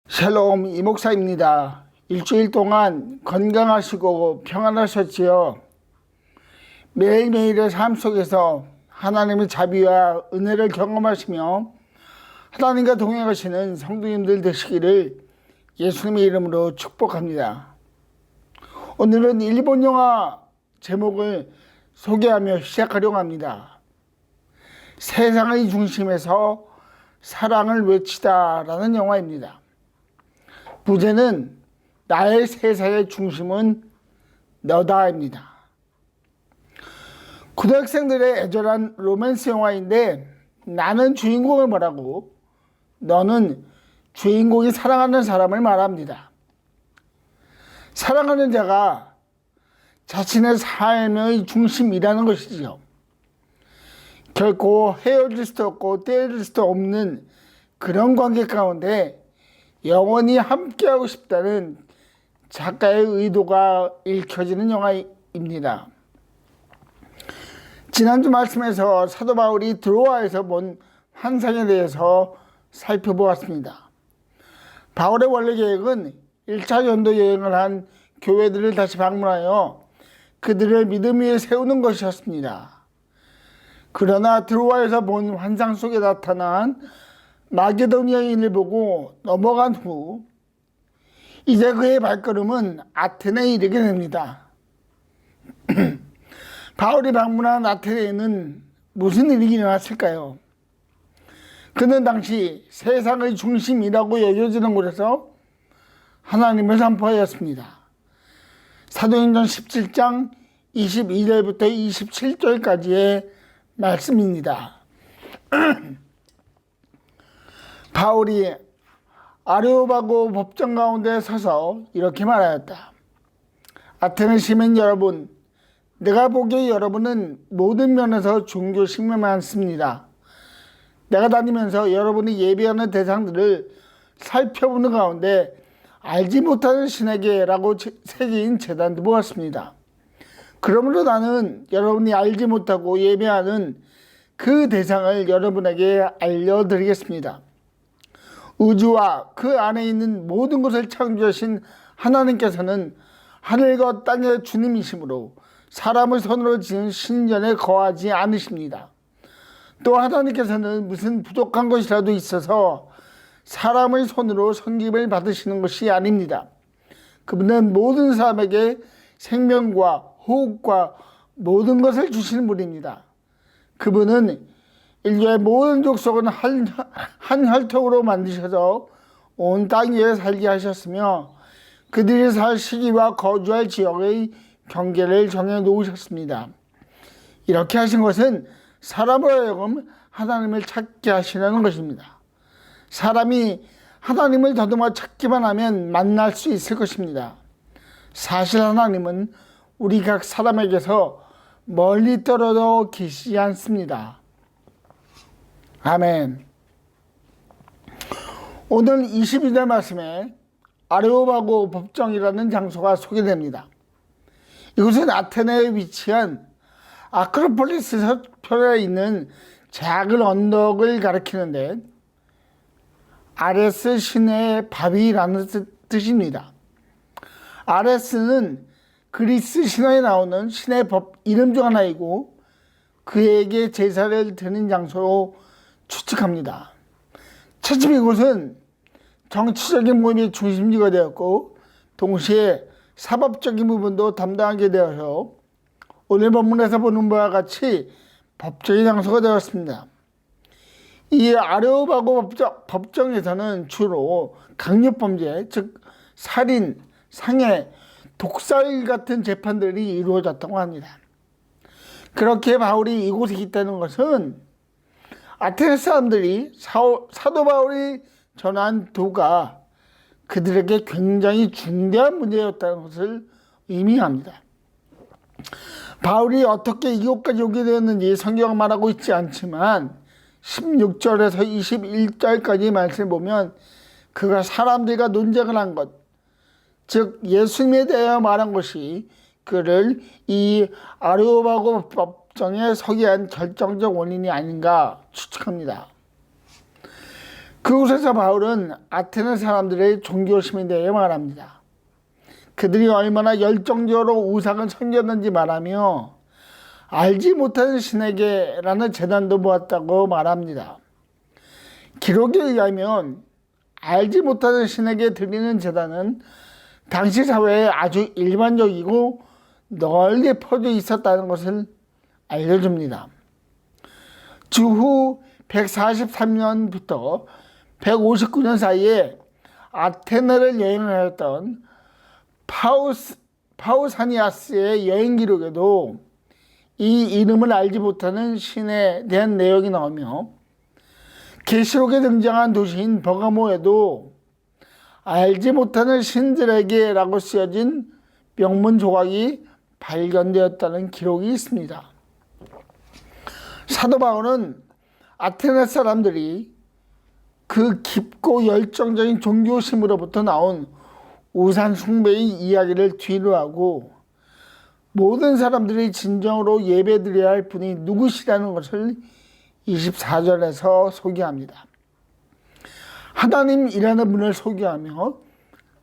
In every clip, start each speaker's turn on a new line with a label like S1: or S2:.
S1: 샬롬 이목사입니다. 일주일 동안 건강하시고 평안하셨지요? 매일매일의 삶 속에서 하나님의 자비와 은혜를 경험하시며 하나님과 동행하시는 성도님들 되시기를 예수님의 이름으로 축복합니다. 오늘은 일본 영화 제목을 소개하며 시작하려고 합니다. 세상의 중심에서 사랑을 외치다 라는 영화입니다. 부제는 나의 세상의 중심은 너다입니다. 고등학생들의 애절한 로맨스 영화인데 나는 주인공을 말하고 너는 주인공이 사랑하는 사람을 말합니다. 사랑하는 자가 자신의 삶의 중심이라는 것이죠. 결코 헤어질 수도 없고 떼어질 수도 없는 그런 관계 가운데 영원히 함께하고 싶다는 작가의 의도가 읽혀지는 영화입니다. 지난주 말씀에서 사도 바울이 드로아에서 본 환상에 대해서 살펴보았습니다. 바울의 원래 계획은 1차 전도 여행을 한 교회들을 다시 방문하여 그들을 믿음 위에 세우는 것이었습니다. 그러나 드로아에서 본 환상 속에 나타난 마게도니아인을 보고 넘어간 후 이제 그의 발걸음은 아테네에 이르게 됩니다. 바울이 방문한 아테네에는 무슨 일이 일어났을까요? 그는 당시 세상의 중심이라고 여겨지는 곳에서 하나님을 선포하였습니다. 사도행전 17장 22절부터 27절까지의 말씀입니다. 바울이 아레오바고 법정 가운데 서서 이렇게 말하였다. 아테네 시민 여러분, 내가 보기에 여러분은 모든 면에서 종교심이 많습니다. 내가 다니면서 여러분이 예배하는 대상들을 살펴보는 가운데 알지 못하는 신에게라고 새긴 제단도 보았습니다. 그러므로 나는 여러분이 알지 못하고 예배하는 그 대상을 여러분에게 알려드리겠습니다. 우주와 그 안에 있는 모든 것을 창조하신 하나님께서는 하늘과 땅의 주님이시므로 사람을 손으로 지은 신전에 거하지 않으십니다. 또 하나님께서는 무슨 부족한 것이라도 있어서 사람의 손으로 섬김을 받으시는 것이 아닙니다. 그분은 모든 사람에게 생명과 호흡과 모든 것을 주시는 분입니다. 그분은 인류의 모든 족속은 한 혈통으로 만드셔서 온 땅 위에 살게 하셨으며 그들이 살 시기와 거주할 지역의 경계를 정해 놓으셨습니다. 이렇게 하신 것은 사람으로 하여금 하나님을 찾게 하시려는 것입니다. 사람이 하나님을 더듬어 찾기만 하면 만날 수 있을 것입니다. 사실 하나님은 우리 각 사람에게서 멀리 떨어져 계시지 않습니다. 아멘. 오늘 22절 말씀에 아레오바고 법정이라는 장소가 소개됩니다. 이곳은 아테네에 위치한 아크로폴리스 서편에 있는 작은 언덕을 가리키는데 아레스 신의 바위라는 뜻입니다. 아레스는 그리스 신화에 나오는 신의 법 이름 중 하나이고 그에게 제사를 드리는 장소로 추측합니다. 차츰 이곳은 정치적인 모임의 중심지가 되었고 동시에 사법적인 부분도 담당하게 되어서 오늘 본문에서 보는 바와 같이 법적인 장소가 되었습니다. 이 아레오바고 법정에서는 주로 강력범죄, 즉 살인, 상해, 독살 같은 재판들이 이루어졌다고 합니다. 그렇게 바울이 이곳에 있다는 것은 아테네 사람들이 사도 바울이 전한 도가 그들에게 굉장히 중대한 문제였다는 것을 의미합니다. 바울이 어떻게 이곳까지 오게 되었는지 성경은 말하고 있지 않지만 16절에서 21절까지 말씀을 보면 그가 사람들과 논쟁을 한 것, 즉 예수님에 대하여 말한 것이 그를 이 아레오바고 법정에 서게 한 결정적 원인이 아닌가 추측합니다. 그곳에서 바울은 아테네 사람들의 종교심에 대해 말합니다. 그들이 얼마나 열정적으로 우상을 섬겼는지 말하며 알지 못하는 신에게라는 제단도 모았다고 말합니다. 기록에 의하면 알지 못하는 신에게 드리는 제단은 당시 사회에 아주 일반적이고 널리 퍼져 있었다는 것을 알려줍니다. 주후 143년부터 159년 사이에 아테네를 여행하였던 파우사니아스의 여행 기록에도 이 이름을 알지 못하는 신에 대한 내용이 나오며 계시록에 등장한 도시인 버가모에도 알지 못하는 신들에게 라고 쓰여진 명문 조각이 발견되었다는 기록이 있습니다. 사도 바울은 아테네 사람들이 그 깊고 열정적인 종교심으로부터 나온 우상 숭배의 이야기를 뒤로하고 모든 사람들이 진정으로 예배드려야 할 분이 누구시라는 것을 24절에서 소개합니다. 하나님이라는 분을 소개하며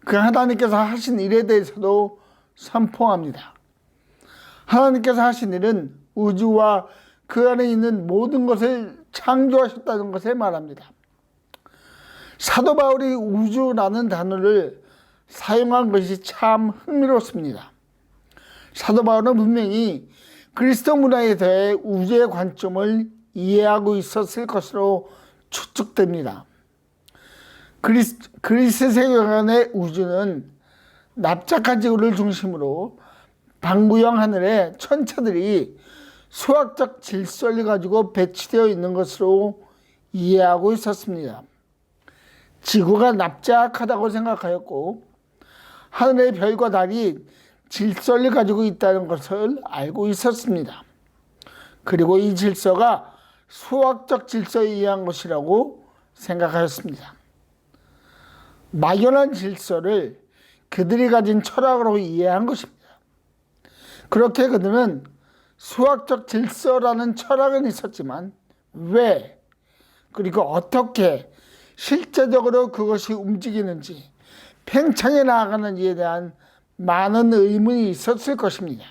S1: 그 하나님께서 하신 일에 대해서도 선포합니다. 하나님께서 하신 일은 우주와 그 안에 있는 모든 것을 창조하셨다는 것을 말합니다. 사도 바울이 우주라는 단어를 사용한 것이 참 흥미롭습니다. 사도 바울은 분명히 그리스도 문화에 대해 우주의 관점을 이해하고 있었을 것으로 추측됩니다. 그리스 세계관의 우주는 납작한 지구를 중심으로 방구형 하늘에 천체들이 수학적 질서를 가지고 배치되어 있는 것으로 이해하고 있었습니다. 지구가 납작하다고 생각하였고 하늘의 별과 달이 질서를 가지고 있다는 것을 알고 있었습니다. 그리고 이 질서가 수학적 질서에 의한 것이라고 생각하였습니다. 막연한 질서를 그들이 가진 철학으로 이해한 것입니다. 그렇게 그들은 수학적 질서라는 철학은 있었지만 왜 그리고 어떻게 실제적으로 그것이 움직이는지 팽창해 나아가는지에 대한 많은 의문이 있었을 것입니다.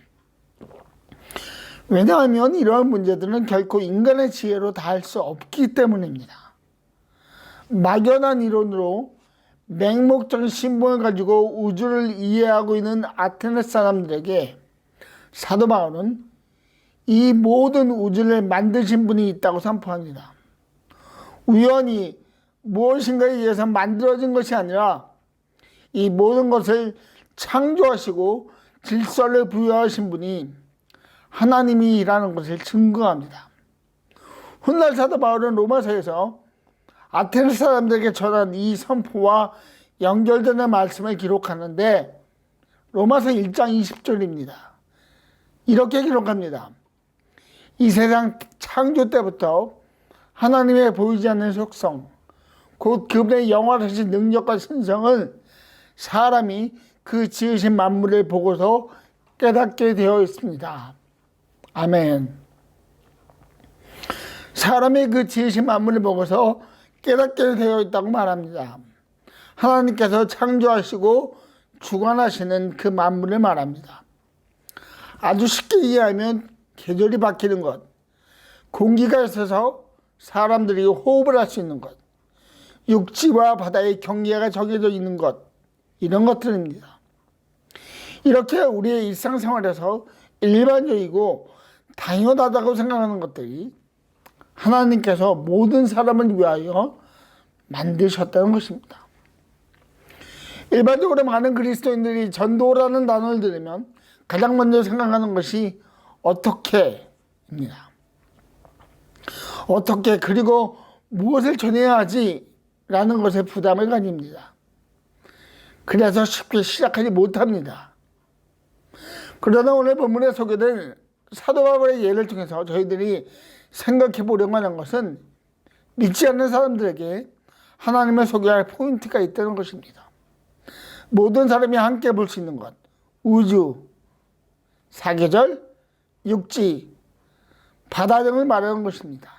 S1: 왜냐하면 이러한 문제들은 결코 인간의 지혜로 다 할 수 없기 때문입니다. 막연한 이론으로 맹목적인 신봉을 가지고 우주를 이해하고 있는 아테네 사람들에게 사도 바울은 이 모든 우주를 만드신 분이 있다고 선포합니다. 우연히 무엇인가에 의해서 만들어진 것이 아니라 이 모든 것을 창조하시고 질서를 부여하신 분이 하나님이라는 것을 증거합니다. 훗날 사도 바울은 로마서에서 아테네 사람들에게 전한 이 선포와 연결되는 말씀을 기록하는데 로마서 1장 20절입니다. 이렇게 기록합니다. 이 세상 창조 때부터 하나님의 보이지 않는 속성, 곧 그분의 영원하신 능력과 신성은 사람이 그 지으신 만물을 보고서 깨닫게 되어 있습니다. 아멘. 사람이 그 지으신 만물을 보고서 깨닫게 되어 있다고 말합니다. 하나님께서 창조하시고 주관하시는 그 만물을 말합니다. 아주 쉽게 이해하면 계절이 바뀌는 것, 공기가 있어서 사람들이 호흡을 할 수 있는 것, 육지와 바다의 경계가 정해져 있는 것, 이런 것들입니다. 이렇게 우리의 일상생활에서 일반적이고 당연하다고 생각하는 것들이 하나님께서 모든 사람을 위하여 만드셨다는 것입니다. 일반적으로 많은 그리스도인들이 전도라는 단어를 들으면 가장 먼저 생각하는 것이 어떻게입니다. 어떻게 그리고 무엇을 전해야 하지 라는 것에 부담을 가집니다. 그래서 쉽게 시작하지 못합니다. 그러나 오늘 본문에 소개된 사도 바울의 예를 통해서 저희들이 생각해 보려고 하는 것은 믿지 않는 사람들에게 하나님을 소개할 포인트가 있다는 것입니다. 모든 사람이 함께 볼 수 있는 것, 우주, 사계절, 육지, 바다 등을 말하는 것입니다.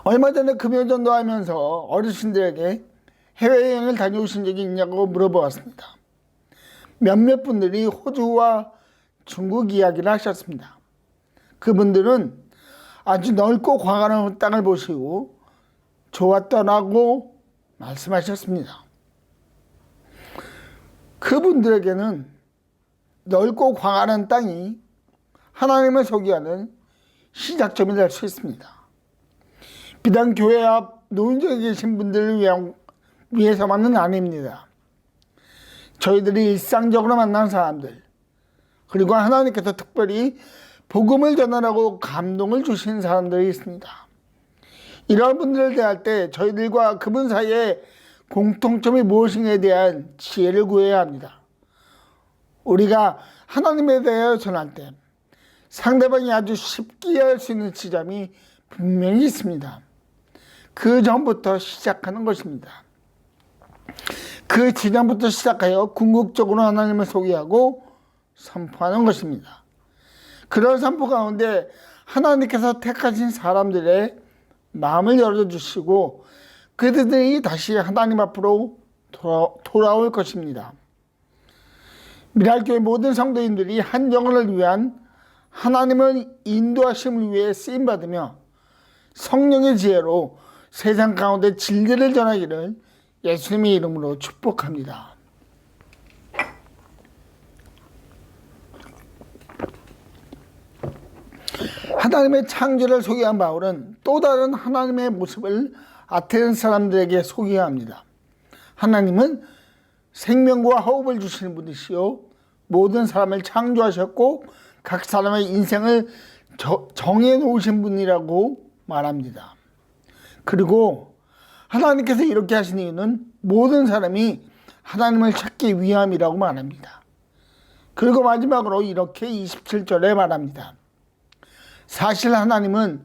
S1: 얼마 전에 금요전도하면서 어르신들에게 해외여행을 다녀오신 적이 있냐고 물어보았습니다. 몇몇 분들이 호주와 중국 이야기를 하셨습니다. 그분들은 아주 넓고 광활한 땅을 보시고 좋았더라고 말씀하셨습니다. 그분들에게는 넓고 광활한 땅이 하나님을 소개하는 시작점이 될 수 있습니다. 비단 교회 앞 노인정에 계신 분들을 위해서만은 아닙니다. 저희들이 일상적으로 만난 사람들, 그리고 하나님께서 특별히 복음을 전하라고 감동을 주신 사람들이 있습니다. 이러한 분들을 대할 때 저희들과 그분 사이에 공통점이 무엇인가에 대한 지혜를 구해야 합니다. 우리가 하나님에 대하여 전할 때 상대방이 아주 쉽게 이해할 수 있는 지점이 분명히 있습니다. 그 전부터 시작하는 것입니다. 그 지점부터 시작하여 궁극적으로 하나님을 소개하고 선포하는 것입니다. 그런 선포 가운데 하나님께서 택하신 사람들의 마음을 열어주시고 그들이 다시 하나님 앞으로 돌아올 것입니다. 미랄교회 모든 성도인들이 한 영혼을 위한 하나님의 인도하심을 위해 쓰임받으며 성령의 지혜로 세상 가운데 진리를 전하기를 예수님의 이름으로 축복합니다. 하나님의 창조를 소개한 바울은 또 다른 하나님의 모습을 아테네 사람들에게 소개합니다. 하나님은 생명과 호흡을 주시는 분이시요 모든 사람을 창조하셨고 각 사람의 인생을 정해놓으신 분이라고 말합니다. 그리고 하나님께서 이렇게 하신 이유는 모든 사람이 하나님을 찾기 위함이라고 말합니다. 그리고 마지막으로 이렇게 27절에 말합니다. 사실 하나님은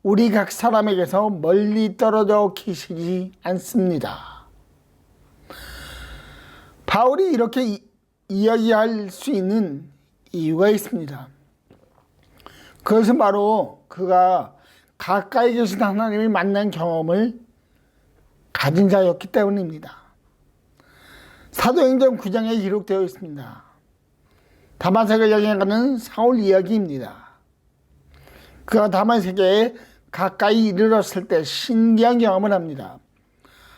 S1: 우리 각 사람에게서 멀리 떨어져 계시지 않습니다. 바울이 이렇게 이야기할 수 있는 이유가 있습니다. 그것은 바로 그가 가까이 계신 하나님을 만난 경험을 가진 자였기 때문입니다. 사도행전 9장에 기록되어 있습니다. 다마색을 향해 가는 사울 이야기입니다. 그가 다마색에 가까이 이르렀을 때 신기한 경험을 합니다.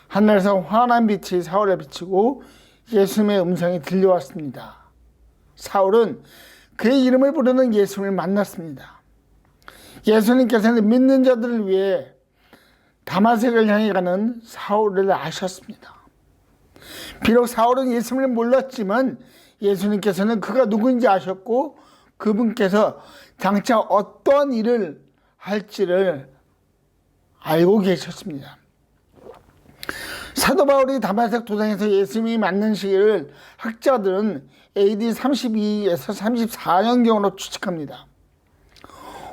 S1: 하늘에서 환한 빛이 사울에 비치고 예수님의 음성이 들려왔습니다. 사울은 그의 이름을 부르는 예수님을 만났습니다. 예수님께서는 믿는 자들을 위해 다마색을 향해 가는 사울을 아셨습니다. 비록 사울은 예수님을 몰랐지만 예수님께서는 그가 누구인지 아셨고 그분께서 장차 어떠한 일을 할지를 알고 계셨습니다. 사도 바울이 다마색 도상에서 예수님이 맞는 시기를 학자들은 AD 32에서 34년경으로 추측합니다.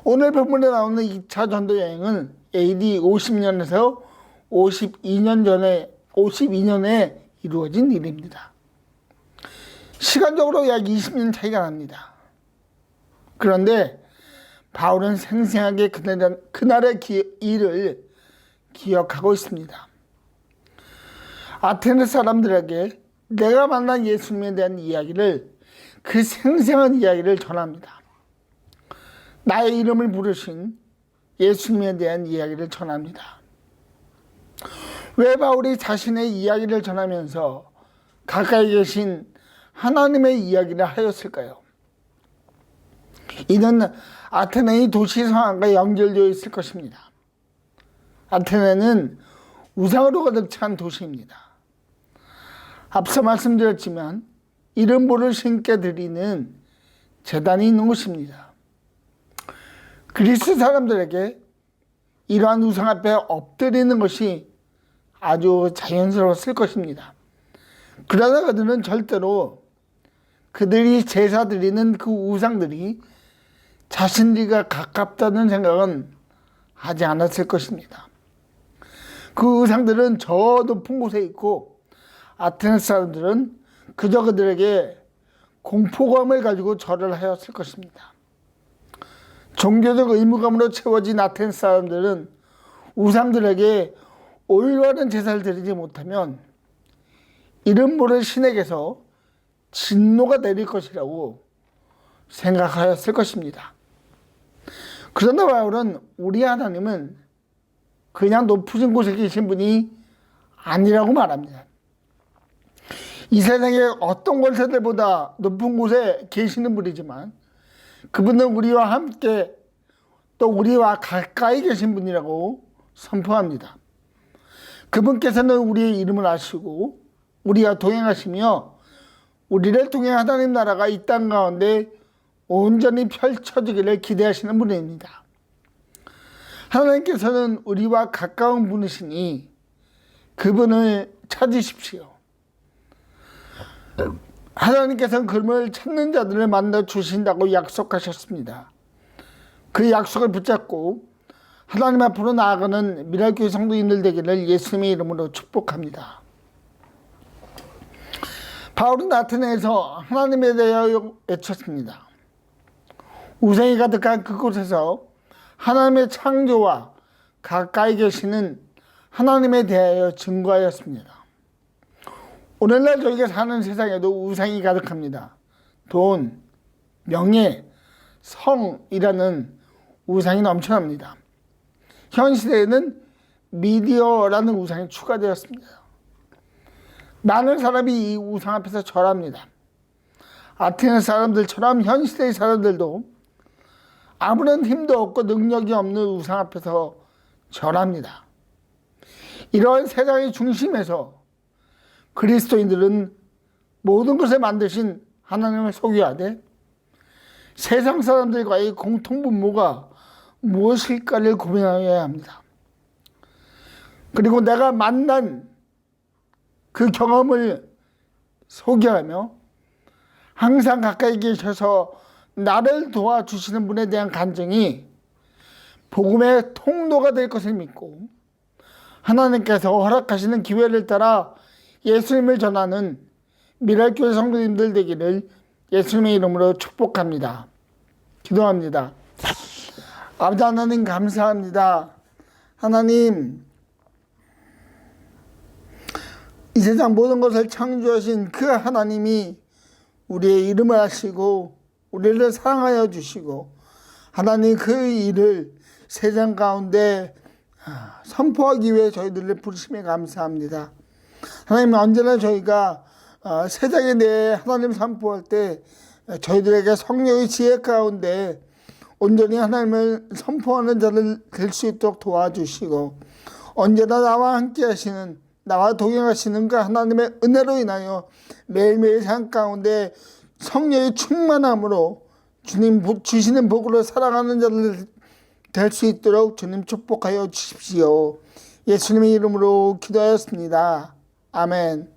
S1: 오늘 본문에 나오는 2차 전도 여행은 AD 50년에서 52년에 이루어진 일입니다. 시간적으로 약 20년 차이가 납니다. 그런데 바울은 생생하게 그날의 일을 기억하고 있습니다. 아테네 사람들에게 내가 만난 예수님에 대한 이야기를, 그 생생한 이야기를 전합니다. 나의 이름을 부르신 예수님에 대한 이야기를 전합니다. 왜 바울이 자신의 이야기를 전하면서 가까이 계신 하나님의 이야기를 하였을까요? 이는 아테네의 도시 상황과 연결되어 있을 것입니다. 아테네는 우상으로 가득 찬 도시입니다. 앞서 말씀드렸지만 이름보를 신께 드리는 제단이 있는 곳입니다. 그리스 사람들에게 이러한 우상 앞에 엎드리는 것이 아주 자연스러웠을 것입니다. 그러나 그들은 절대로 그들이 제사 드리는 그 우상들이 자신들과 가깝다는 생각은 하지 않았을 것입니다. 그 우상들은 저 높은 곳에 있고 아테네 사람들은 그저 그들에게 공포감을 가지고 절을 하였을 것입니다. 종교적 의무감으로 채워진 아테네 사람들은 우상들에게 올바른 제사를 드리지 못하면 이름 모를 신에게서 진노가 내릴 것이라고 생각하였을 것입니다. 그런데 바울은 우리 하나님은 그냥 높으신 곳에 계신 분이 아니라고 말합니다. 이 세상의 어떤 권세들보다 높은 곳에 계시는 분이지만 그분은 우리와 함께 또 우리와 가까이 계신 분이라고 선포합니다. 그분께서는 우리의 이름을 아시고 우리가 동행하시며 우리를 통해 하나님 나라가 이 땅 가운데 온전히 펼쳐지기를 기대하시는 분입니다. 하나님께서는 우리와 가까운 분이시니 그분을 찾으십시오. 하나님께서는 그분을 찾는 자들을 만나 주신다고 약속하셨습니다. 그 약속을 붙잡고 하나님 앞으로 나아가는 미랄교회 성도인들 되기를 예수님의 이름으로 축복합니다. 바울은 아테네에서 하나님에 대하여 외쳤습니다. 우상이 가득한 그곳에서 하나님의 창조와 가까이 계시는 하나님에 대하여 증거하였습니다. 오늘날 저희가 사는 세상에도 우상이 가득합니다. 돈, 명예, 성이라는 우상이 넘쳐납니다. 현 시대에는 미디어라는 우상이 추가되었습니다. 많은 사람이 이 우상 앞에서 절합니다. 아테네 사람들처럼 현 시대의 사람들도 아무런 힘도 없고 능력이 없는 우상 앞에서 절합니다. 이러한 세상의 중심에서 그리스도인들은 모든 것을 만드신 하나님을 소개하되 세상 사람들과의 공통분모가 무엇일까를 고민하여야 합니다. 그리고 내가 만난 그 경험을 소개하며 항상 가까이 계셔서 나를 도와주시는 분에 대한 간증이 복음의 통로가 될 것을 믿고 하나님께서 허락하시는 기회를 따라 예수님을 전하는 미랄교회 성도님들 되기를 예수님의 이름으로 축복합니다. 기도합니다. 아버지 하나님 감사합니다. 하나님, 이 세상 모든 것을 창조하신 그 하나님이 우리의 이름을 아시고 우리를 사랑하여 주시고 하나님 그 일을 세상 가운데 선포하기 위해 저희들을 부르심에 감사합니다. 하나님, 언제나 저희가 세상에 대해 하나님 선포할 때 저희들에게 성령의 지혜 가운데 온전히 하나님을 선포하는 자를 될 수 있도록 도와주시고 언제나 나와 함께 하시는, 나와 동행하시는 그 하나님의 은혜로 인하여 매일매일 삶 가운데 성령의 충만함으로 주님 주시는 복으로 살아가는 자들 될 수 있도록 주님 축복하여 주십시오. 예수님의 이름으로 기도하였습니다. 아멘.